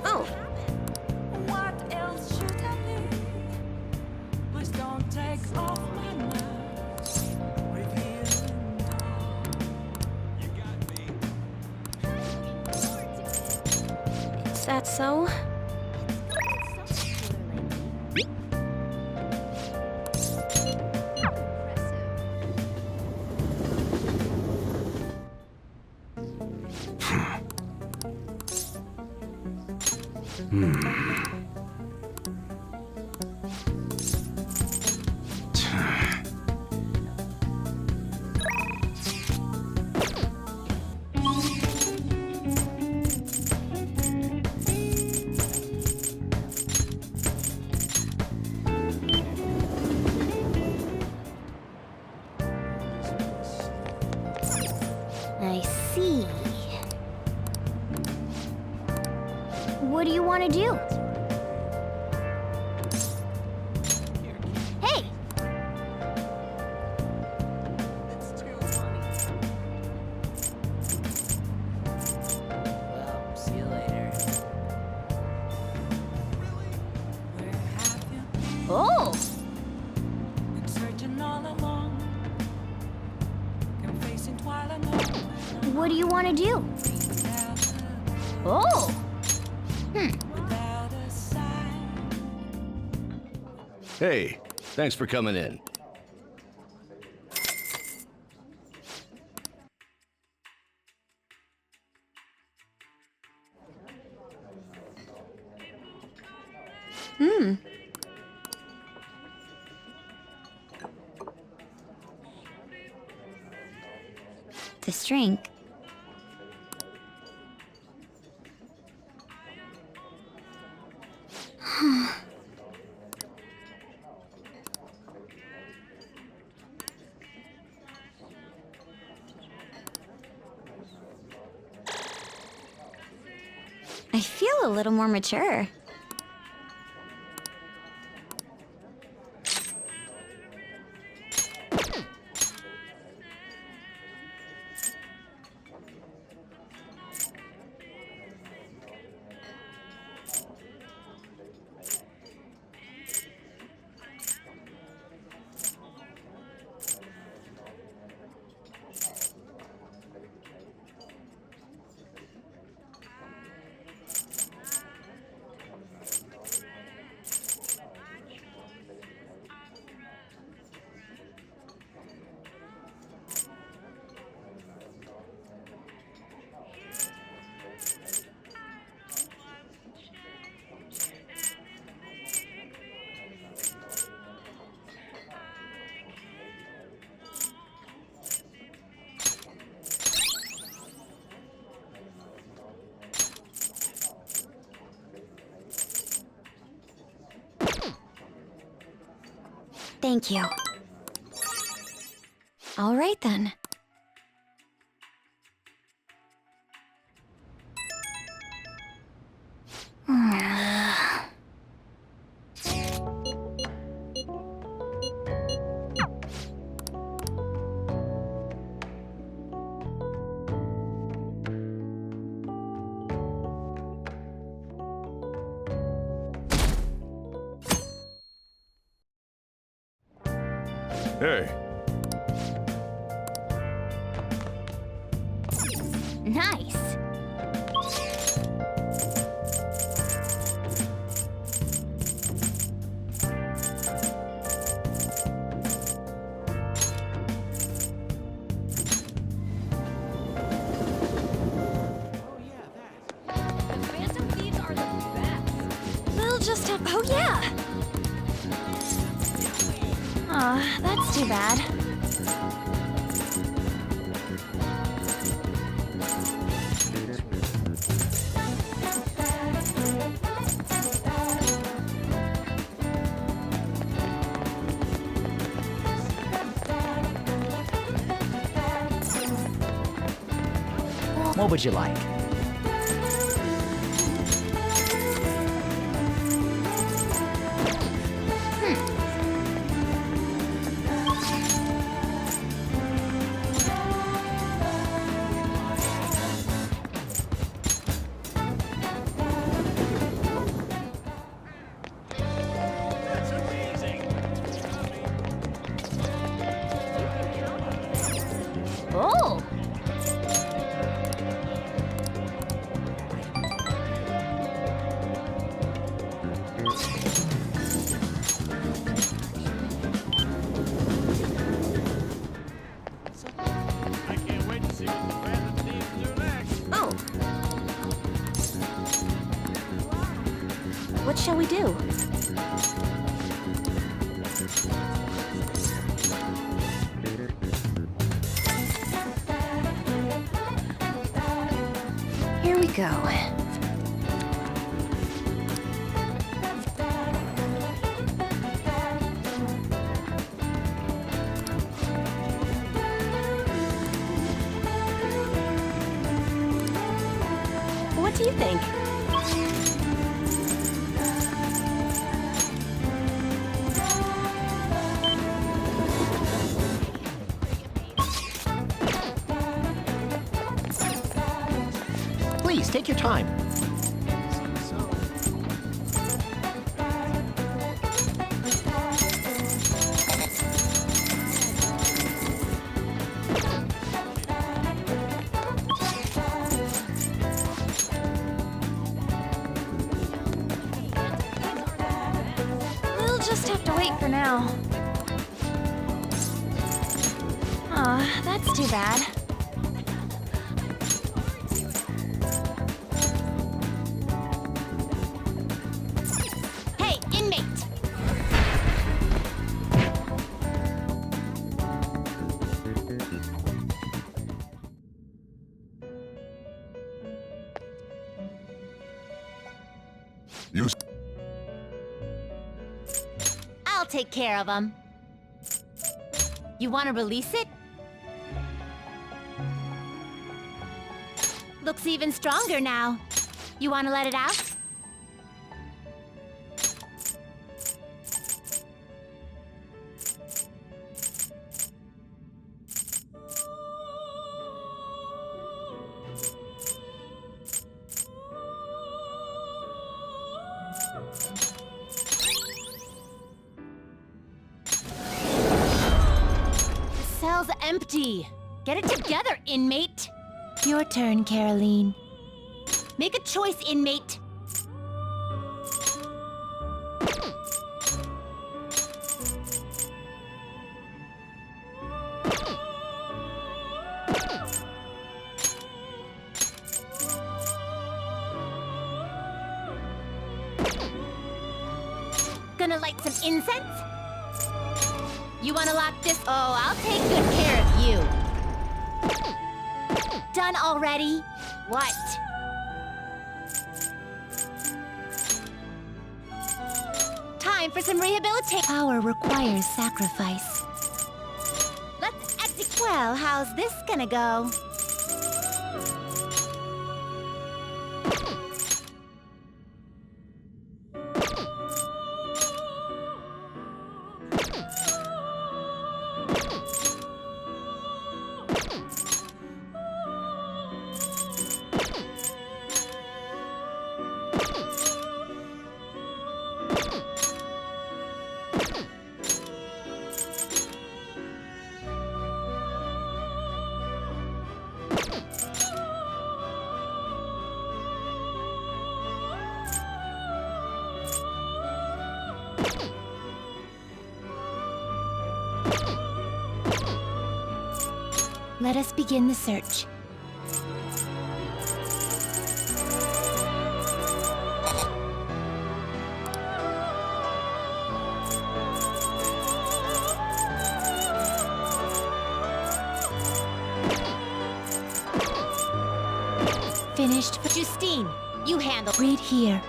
Oh. What else should I be? Please don't take off my mask. Revealing all. You got me. Is that so? I see. What do you want to do? Hey! It's too funny. Well, see you later. Where have you been? Oh! Been searching all along. Confessing while alone. What do you want to do? Oh! Without a sign. Hey, thanks for coming in. This drink. I feel a little more mature. Thank you. All right then. Hey, Nice. We'll just have. Oh yeah. Aw, that's too bad. What would you like? What shall we do? Here we go. What do you think? Please, take your time. We'll just have to wait for now. Aw, that's too bad. Hey, inmate! I'll take care of him. You want to release it? Looks even stronger now. You want to let it out? The cell's empty. Get it together, inmate. Your turn, Caroline. Make a choice, inmate. Gonna light some incense? You wanna lock this? Oh, I'll take good care of you. Done already? What? Time for some rehabilitation. Power requires sacrifice. Let's execute. Well, how's this gonna go? Let us begin the search. Finished. Justine, you handle. Read here.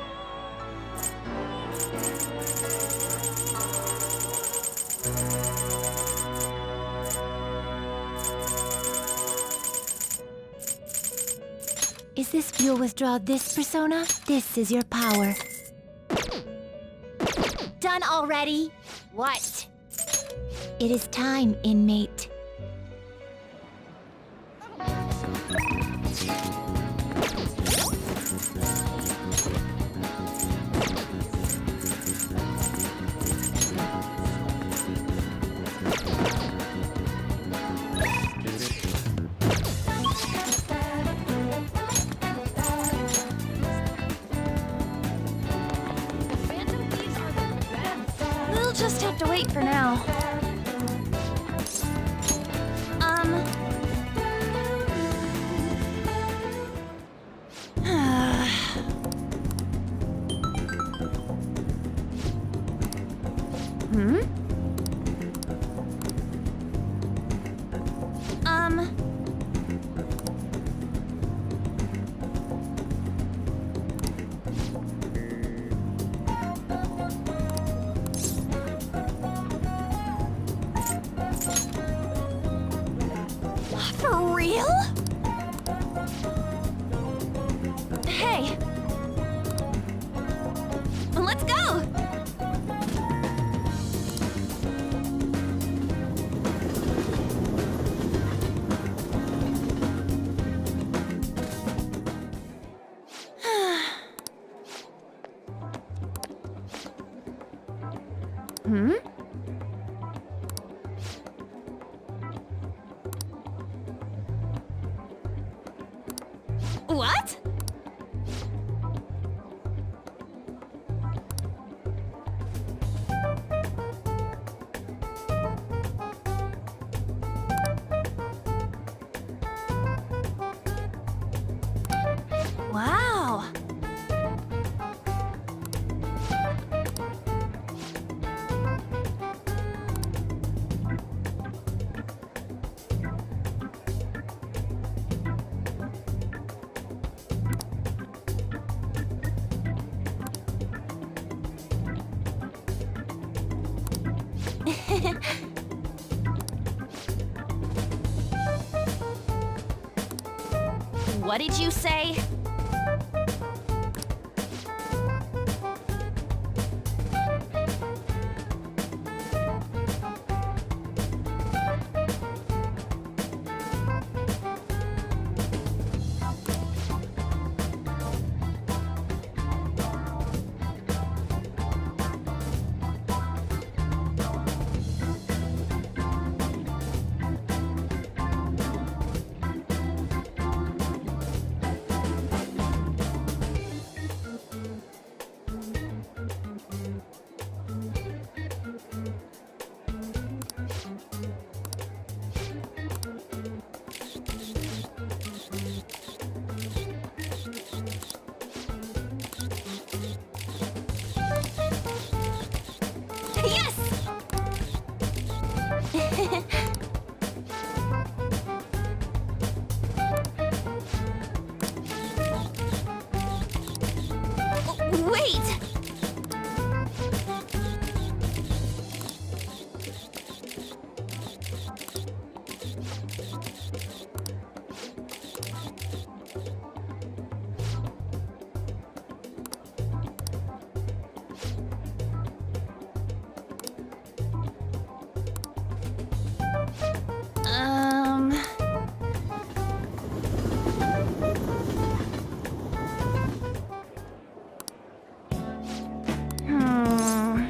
Is this you'll withdraw this persona? This is your power. Done already? What? It is time, inmate. We'll just have to wait for now. What? Wow. What did you say? Yes! Wait! Um... Hmm...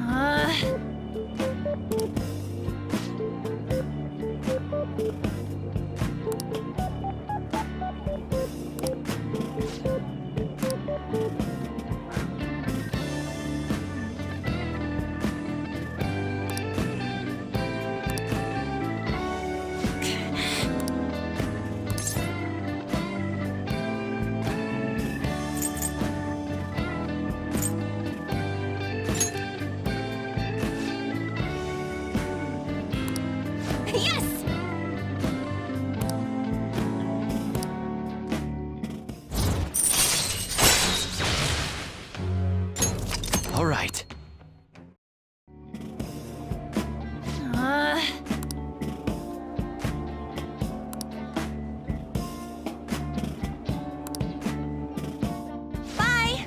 Ugh! Yes! All right. Uh... Bye!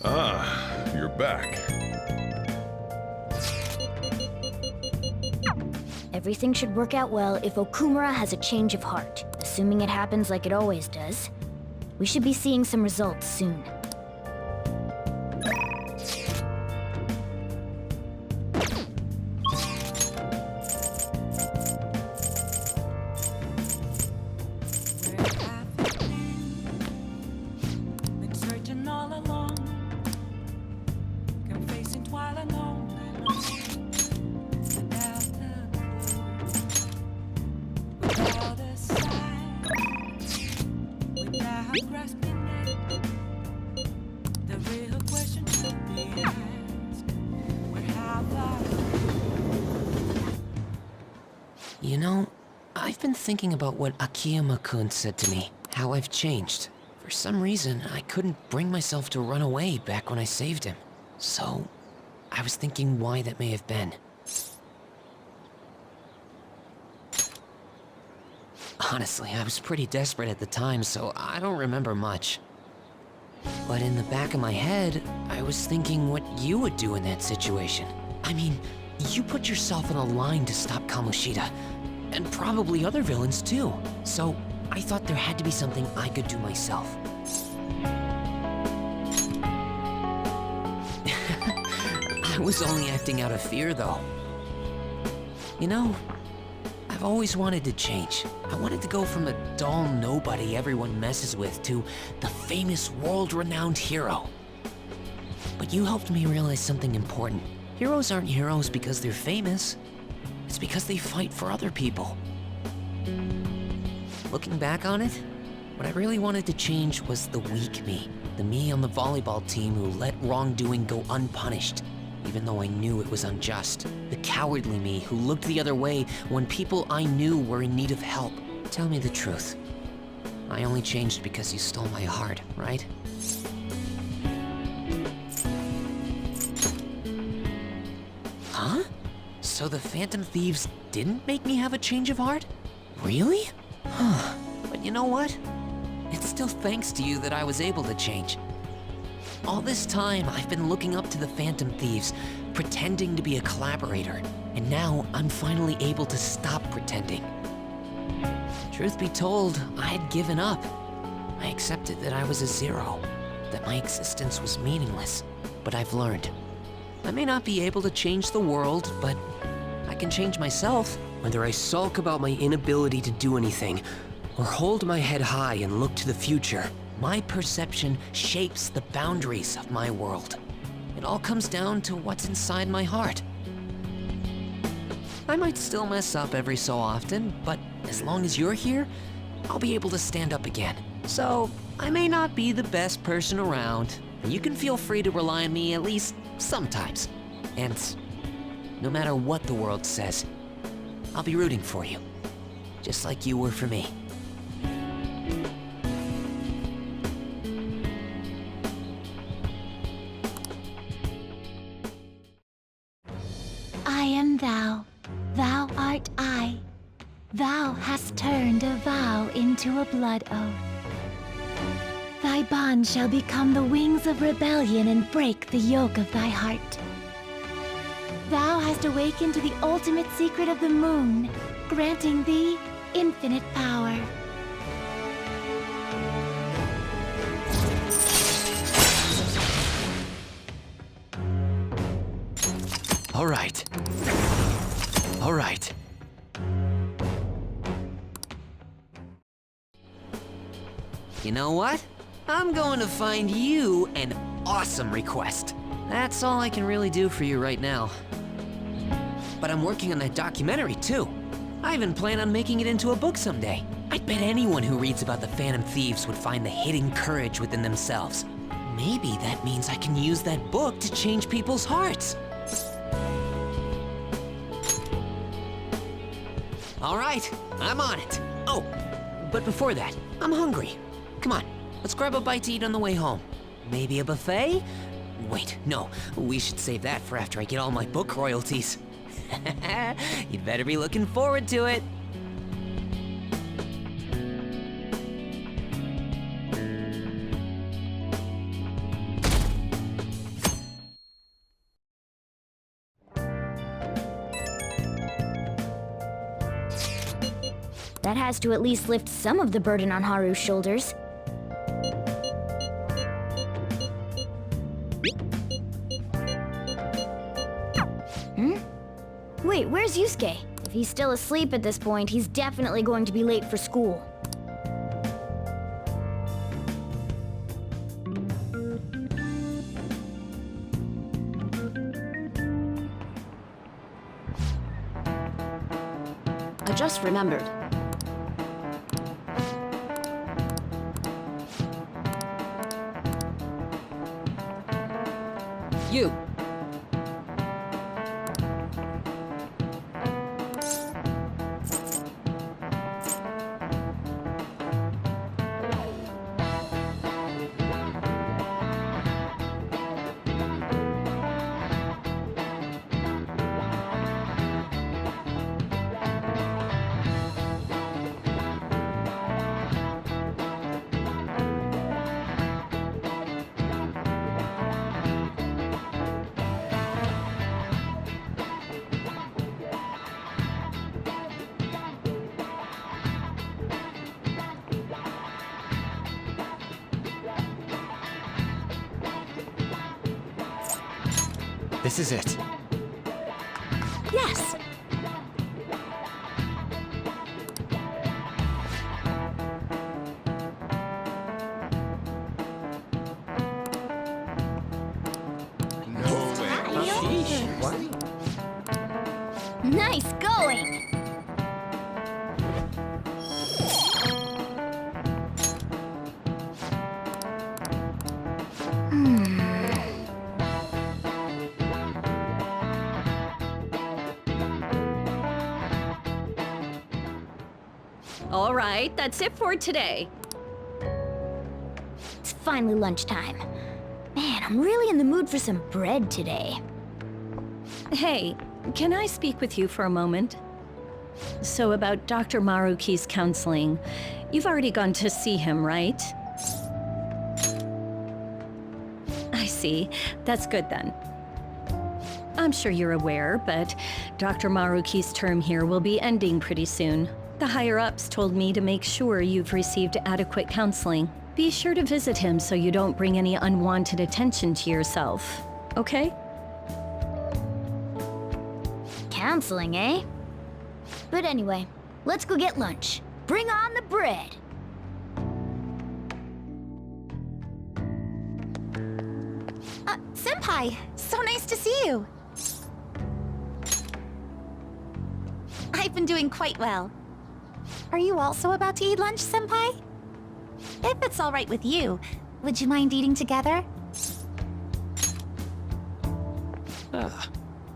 Ah, you're back. Everything should work out well if Okumura has a change of heart. Assuming it happens like it always does. We should be seeing some results soon. Where have you been? Been searching all along, confessing while without a knowing, without a clue, without a sign, without grasping it. The real question should be asked: where have I? You know, I've been thinking about what Akiyama-kun said to me, how I've changed. For some reason, I couldn't bring myself to run away back when I saved him. So, I was thinking why that may have been. Honestly, I was pretty desperate at the time, so I don't remember much. But in the back of my head, I was thinking what you would do in that situation. I mean, you put yourself on a line to stop Kamoshida, and probably other villains too. So, I thought there had to be something I could do myself. I was only acting out of fear, though. You know, I've always wanted to change. I wanted to go from a dull nobody everyone messes with to the famous world-renowned hero. But you helped me realize something important. Heroes aren't heroes because they're famous. It's because they fight for other people. Looking back on it, what I really wanted to change was the weak me. The me on the volleyball team who let wrongdoing go unpunished, even though I knew it was unjust. The cowardly me who looked the other way when people I knew were in need of help. Tell me the truth. I only changed because you stole my heart, right? Huh? So the Phantom Thieves didn't make me have a change of heart? Really? Huh. But you know what? It's still thanks to you that I was able to change. All this time, I've been looking up to the Phantom Thieves, pretending to be a collaborator, and now I'm finally able to stop pretending. Truth be told, I had given up. I accepted that I was a zero, that my existence was meaningless, but I've learned. I may not be able to change the world, but I can change myself. Whether I sulk about my inability to do anything, or hold my head high and look to the future, my perception shapes the boundaries of my world. It all comes down to what's inside my heart. I might still mess up every so often, but as long as you're here, I'll be able to stand up again. So, I may not be the best person around, but you can feel free to rely on me at least sometimes. And no matter what the world says, I'll be rooting for you, just like you were for me. I am thou, thou art I. Thou hast turned a vow into a blood oath. Thy bond shall become the wings of rebellion and break the yoke of thy heart. Thou hast awakened to the ultimate secret of the moon, granting thee infinite power. All right. All right. You know what? I'm going to find you an awesome request. That's all I can really do for you right now. But I'm working on that documentary too. I even plan on making it into a book someday. I bet anyone who reads about the Phantom Thieves would find the hidden courage within themselves. Maybe that means I can use that book to change people's hearts. All right, I'm on it. Oh, but before that, I'm hungry. Come on, let's grab a bite to eat on the way home. Maybe a buffet? Wait, no, we should save that for after I get all my book royalties. You'd better be looking forward to it. That has to at least lift some of the burden on Haru's shoulders. Wait, where's Yusuke? If he's still asleep at this point, he's definitely going to be late for school. just remembered. You. This is it. Yes! Nice going! All right, that's it for today. It's finally lunchtime. Man, I'm really in the mood for some bread today. Hey, can I speak with you for a moment? So about Dr. Maruki's counseling. You've already gone to see him, right? I see. That's good then. I'm sure you're aware, but Dr. Maruki's term here will be ending pretty soon. The higher-ups told me to make sure you've received adequate counseling. Be sure to visit him so you don't bring any unwanted attention to yourself, okay? Counseling, eh? But anyway, let's go get lunch. Bring on the bread! Senpai, so nice to see you. I've been doing quite well. Are you also about to eat lunch, Senpai? If it's all right with you, would you mind eating together? Ah,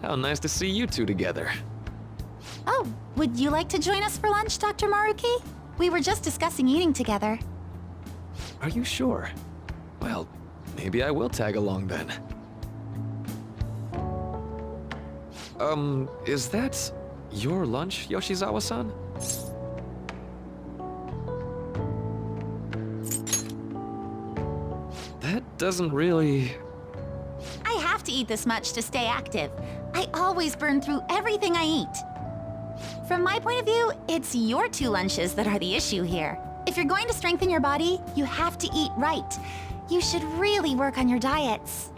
how nice to see you two together. Oh, would you like to join us for lunch, Dr. Maruki? We were just discussing eating together. Are you sure? Well, maybe I will tag along then. Is that your lunch, Yoshizawa-san? That doesn't really... I have to eat this much to stay active. I always burn through everything I eat. From my point of view, it's your two lunches that are the issue here. If you're going to strengthen your body, you have to eat right. You should really work on your diets.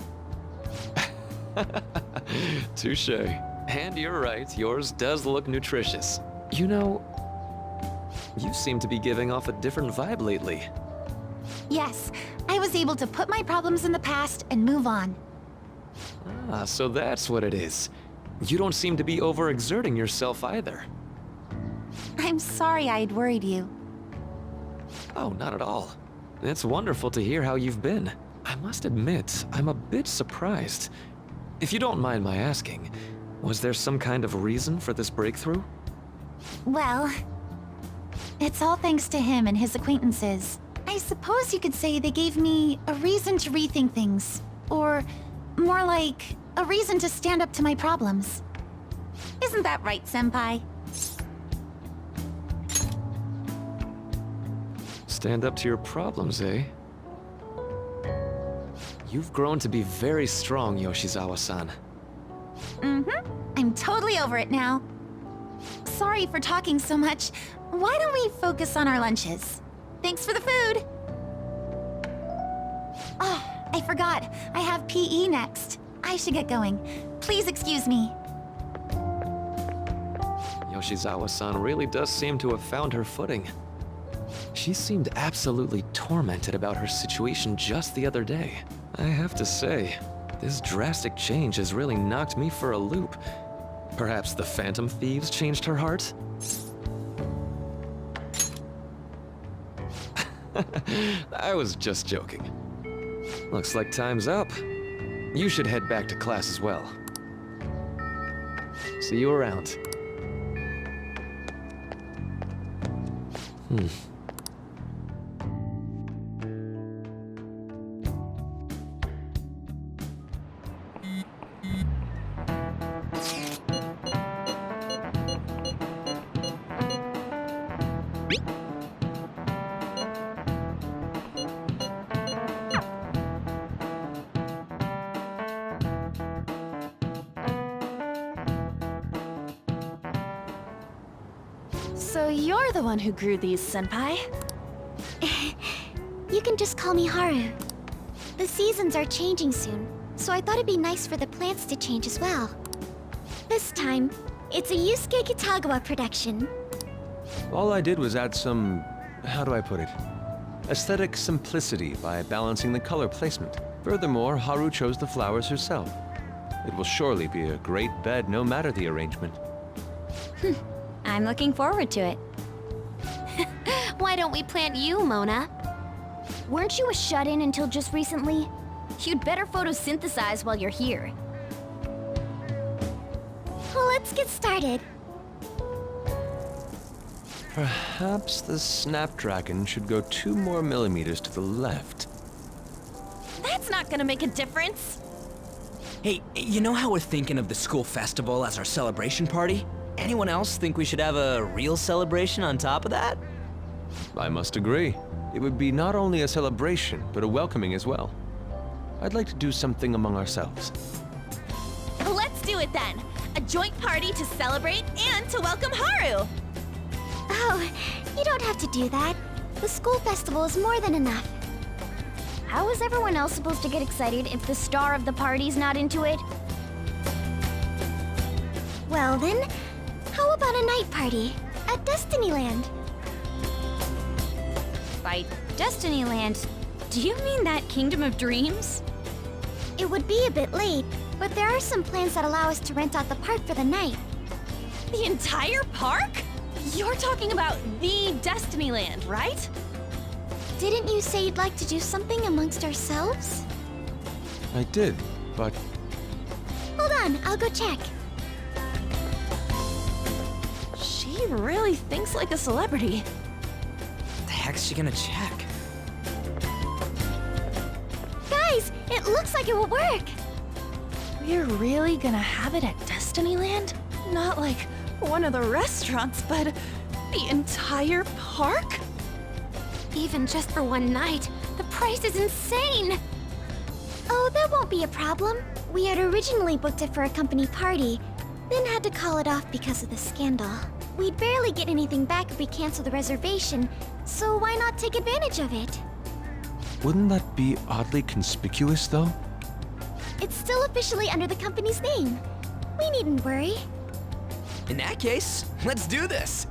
Touche. And you're right, yours does look nutritious. You know, you seem to be giving off a different vibe lately. Yes, I was able to put my problems in the past and move on. Ah, so that's what it is. You don't seem to be overexerting yourself either. I'm sorry I'd worried you. Oh, not at all. It's wonderful to hear how you've been. I must admit, I'm a bit surprised. If you don't mind my asking, was there some kind of reason for this breakthrough? Well, it's all thanks to him and his acquaintances. I suppose you could say they gave me a reason to rethink things. Or more like, a reason to stand up to my problems. Isn't that right, Senpai? Stand up to your problems, eh? You've grown to be very strong, Yoshizawa-san. Mm-hmm. I'm totally over it now. Sorry for talking so much. Why don't we focus on our lunches? Thanks for the food! Oh, I forgot. I have PE next. I should get going. Please excuse me. Yoshizawa-san really does seem to have found her footing. She seemed absolutely tormented about her situation just the other day. I have to say, this drastic change has really knocked me for a loop. Perhaps the Phantom Thieves changed her heart? I was just joking. Looks like time's up. You should head back to class as well. See you around. So you're the one who grew these, Senpai? You can just call me Haru. The seasons are changing soon, so I thought it'd be nice for the plants to change as well. This time, it's a Yusuke Kitagawa production. All I did was add some, how do I put it? Aesthetic simplicity by balancing the color placement. Furthermore, Haru chose the flowers herself. It will surely be a great bed no matter the arrangement. I'm looking forward to it. Why don't we plant you, Mona? Weren't you a shut-in until just recently? You'd better photosynthesize while you're here. Well, let's get started. Perhaps the Snapdragon should go 2 more millimeters to the left. That's not gonna make a difference. Hey, you know how we're thinking of the school festival as our celebration party? Anyone else think we should have a real celebration on top of that? I must agree. It would be not only a celebration, but a welcoming as well. I'd like to do something among ourselves. Let's do it then. A joint party to celebrate and to welcome Haru. Oh, you don't have to do that. The school festival is more than enough. How is everyone else supposed to get excited if the star of the party's not into it? Well then, how about a night party at Destinyland? By Destinyland, do you mean that Kingdom of Dreams? It would be a bit late, but there are some plans that allow us to rent out the park for the night. The entire park? You're talking about the Destinyland, right? Didn't you say you'd like to do something amongst ourselves? I did, but Hold on, I'll go check. She really thinks like a celebrity. What the heck's she gonna check? Guys, it looks like it will work. We're really gonna have it at Destinyland? Not like one of the restaurants, but the entire park? Even just for one night, the price is insane! Oh, that won't be a problem. We had originally booked it for a company party, then had to call it off because of the scandal. We'd barely get anything back if we cancel the reservation, so why not take advantage of it? wouldn't that be oddly conspicuous, though? It's still officially under the company's name. We needn't worry. In that case, let's do this.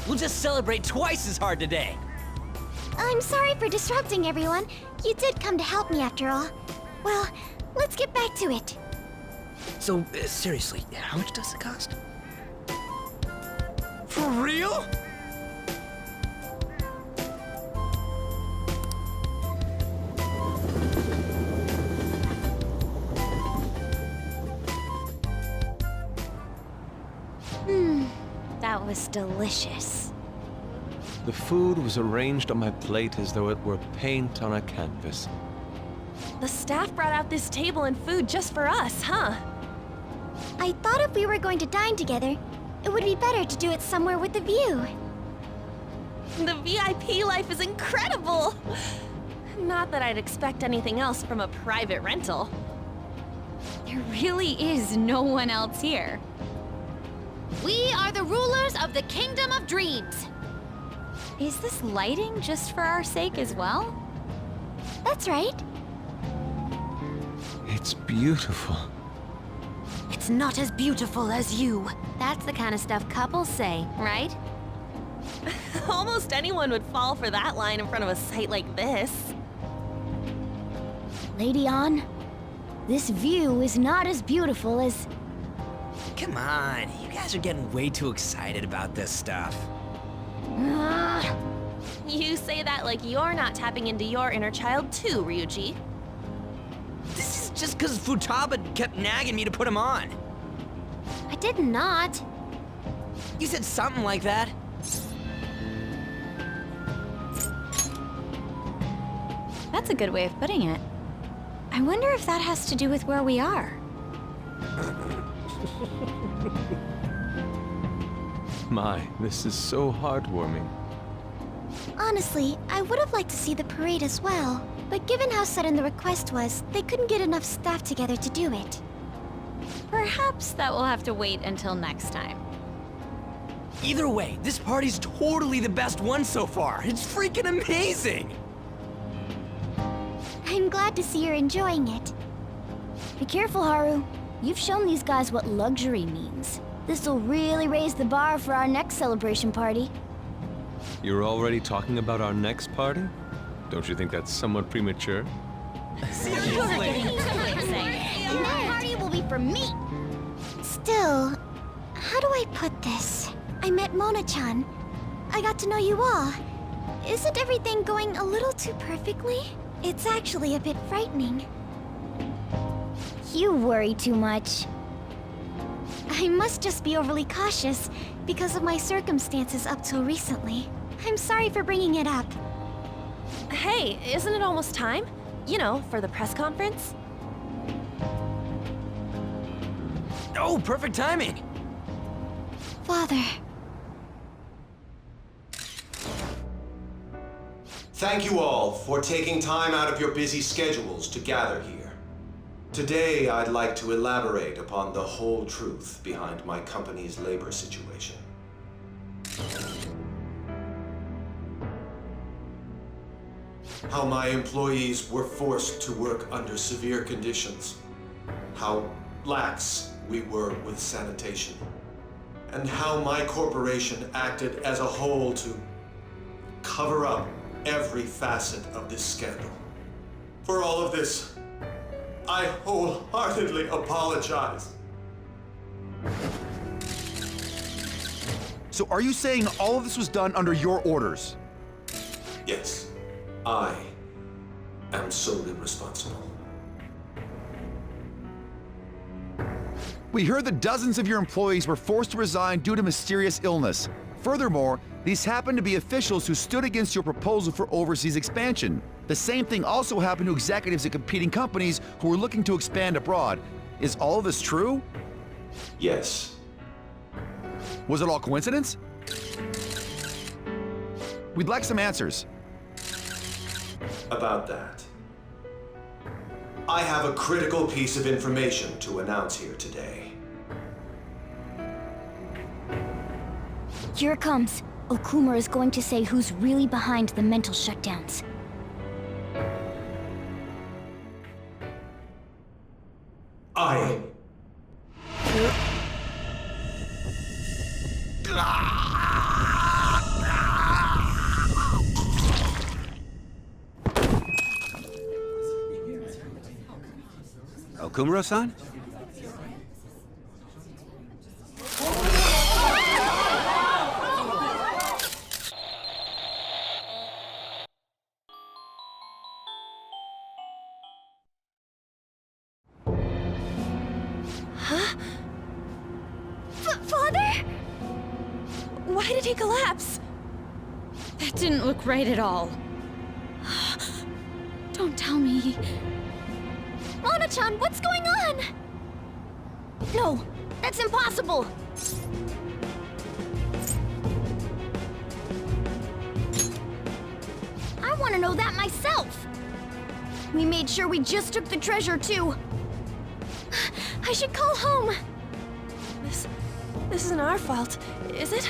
We'll just celebrate twice as hard today. I'm sorry for disrupting everyone. You did come to help me after all. Well, let's get back to it. So, seriously, how much does it cost? For real? That was delicious. The food was arranged on my plate as though it were paint on a canvas. The staff brought out this table and food just for us, huh? I thought if we were going to dine together, it would be better to do it somewhere with a view. The VIP life is incredible! Not that I'd expect anything else from a private rental. There really is no one else here. We are the rulers of the Kingdom of Dreams! Is this lighting just for our sake as well? That's right. It's beautiful. It's not as beautiful as you. That's the kind of stuff couples say, right? Almost anyone would fall for that line in front of a site like this. Lady An, this view is not as beautiful as... Come on, you guys are getting way too excited about this stuff. You say that like you're not tapping into your inner child too, Ryuji. This is just because Futaba kept nagging me to put him on. I did not. You said something like that. That's a good way of putting it. I wonder if that has to do with where we are. My, this is so heartwarming. Honestly, I would have liked to see the parade as well. But given how sudden the request was, they couldn't get enough staff together to do it. Perhaps that will have to wait until next time. Either way, this party's totally the best one so far. It's freaking amazing! I'm glad to see you're enjoying it. Be careful, Haru. You've shown these guys what luxury means. This'll really raise the bar for our next celebration party. You're already talking about our next party? Don't you think that's somewhat premature? And that party will be for me! Still, how do I put this? I met Mona-chan. I got to know you all. Isn't everything going a little too perfectly? It's actually a bit frightening. You worry too much. I must just be overly cautious because of my circumstances up till recently. I'm sorry for bringing it up. Hey, isn't it almost time? You know, for the press conference? Oh, perfect timing! Father. Thank you all for taking time out of your busy schedules to gather here. Today, I'd like to elaborate upon the whole truth behind my company's labor situation. How my employees were forced to work under severe conditions. How lax we were with sanitation. And how my corporation acted as a whole to cover up every facet of this scandal. For all of this, I wholeheartedly apologize. So are you saying all of this was done under your orders? Yes, I am solely responsible. We heard that dozens of your employees were forced to resign due to mysterious illness. Furthermore, these happened to be officials who stood against your proposal for overseas expansion. The same thing also happened to executives at competing companies who were looking to expand abroad. Is all of this true? Yes. Was it all coincidence? We'd like some answers. About that. I have a critical piece of information to announce here today. Here it comes. Okumura is going to say who's really behind the mental shutdowns. I... Okumura-san? Father? Why did he collapse? That didn't look right at all. Don't tell me. Mona-chan, what's going on? No, that's impossible. I want to know that myself. We made sure we just took the treasure, too. I should call home. This isn't our fault, is it?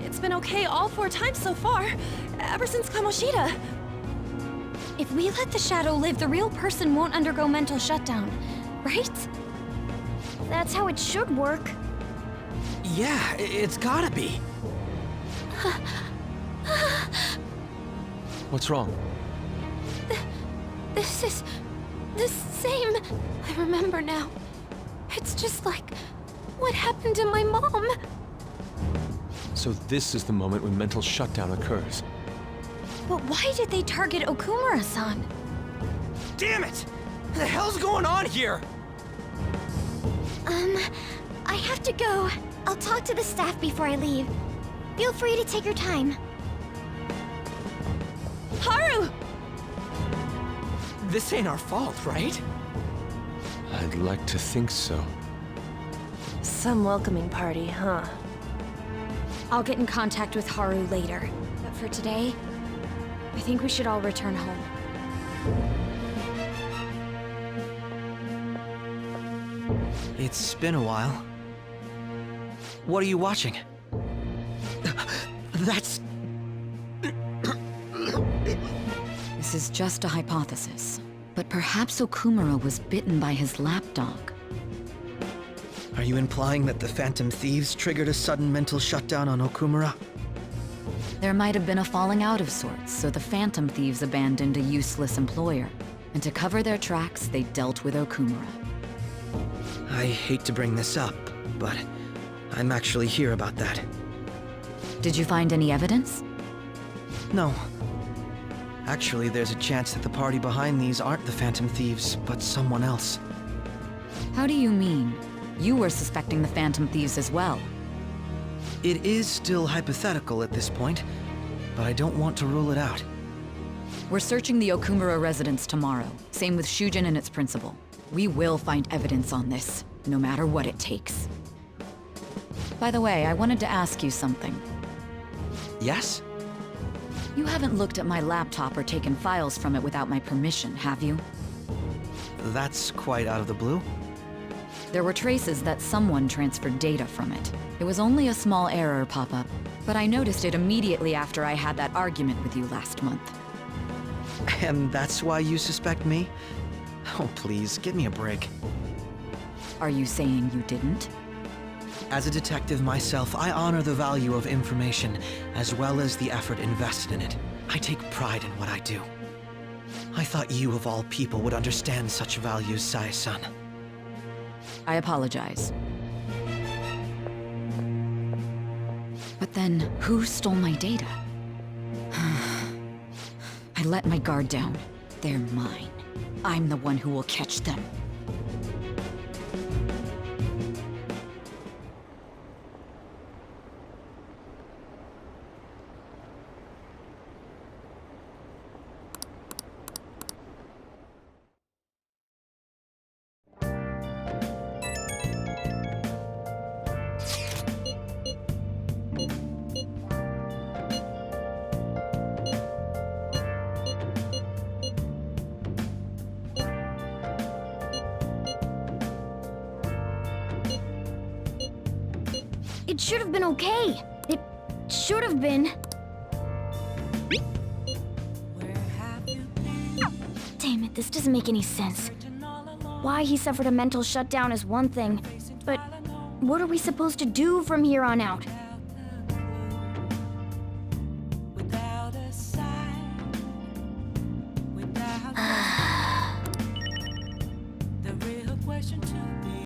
It's been okay all 4 times so far, ever since Kamoshida. If we let the shadow live, the real person won't undergo mental shutdown, right? That's how it should work. Yeah, it's gotta be. What's wrong? This is the same. I remember now. It's just like what happened to my mom. So this is the moment when mental shutdown occurs. But why did they target Okumura-san? Damn it! What the hell's going on here? I have to go. I'll talk to the staff before I leave. Feel free to take your time. Haru! This ain't our fault, right? I'd like to think so. Some welcoming party, huh? I'll get in contact with Haru later. But for today, I think we should all return home. It's been a while. What are you watching? That's... This is just a hypothesis, but perhaps Okumura was bitten by his lapdog. Are you implying that the Phantom Thieves triggered a sudden mental shutdown on Okumura? There might have been a falling out of sorts, so the Phantom Thieves abandoned a useless employer. And to cover their tracks, they dealt with Okumura. I hate to bring this up, but I'm actually here about that. Did you find any evidence? No. Actually, there's a chance that the party behind these aren't the Phantom Thieves, but someone else. How do you mean? You were suspecting the Phantom Thieves as well. It is still hypothetical at this point, but I don't want to rule it out. We're searching the Okumura residence tomorrow. Same with Shujin and its principal. We will find evidence on this, no matter what it takes. By the way, I wanted to ask you something. Yes? You haven't looked at my laptop or taken files from it without my permission, have you? That's quite out of the blue. There were traces that someone transferred data from it. It was only a small error pop-up, but I noticed it immediately after I had that argument with you last month. And that's why you suspect me? Oh, please, give me a break. Are you saying you didn't? As a detective myself, I honor the value of information, as well as the effort invested in it. I take pride in what I do. I thought you, of all people, would understand such values, Sae-san. I apologize. But then, who stole my data? I let my guard down. They're mine. I'm the one who will catch them. It should have been okay. It should have been. Where have you been? Damn it, this doesn't make any sense. Why he suffered a mental shutdown is one thing, but what are we supposed to do from here on out?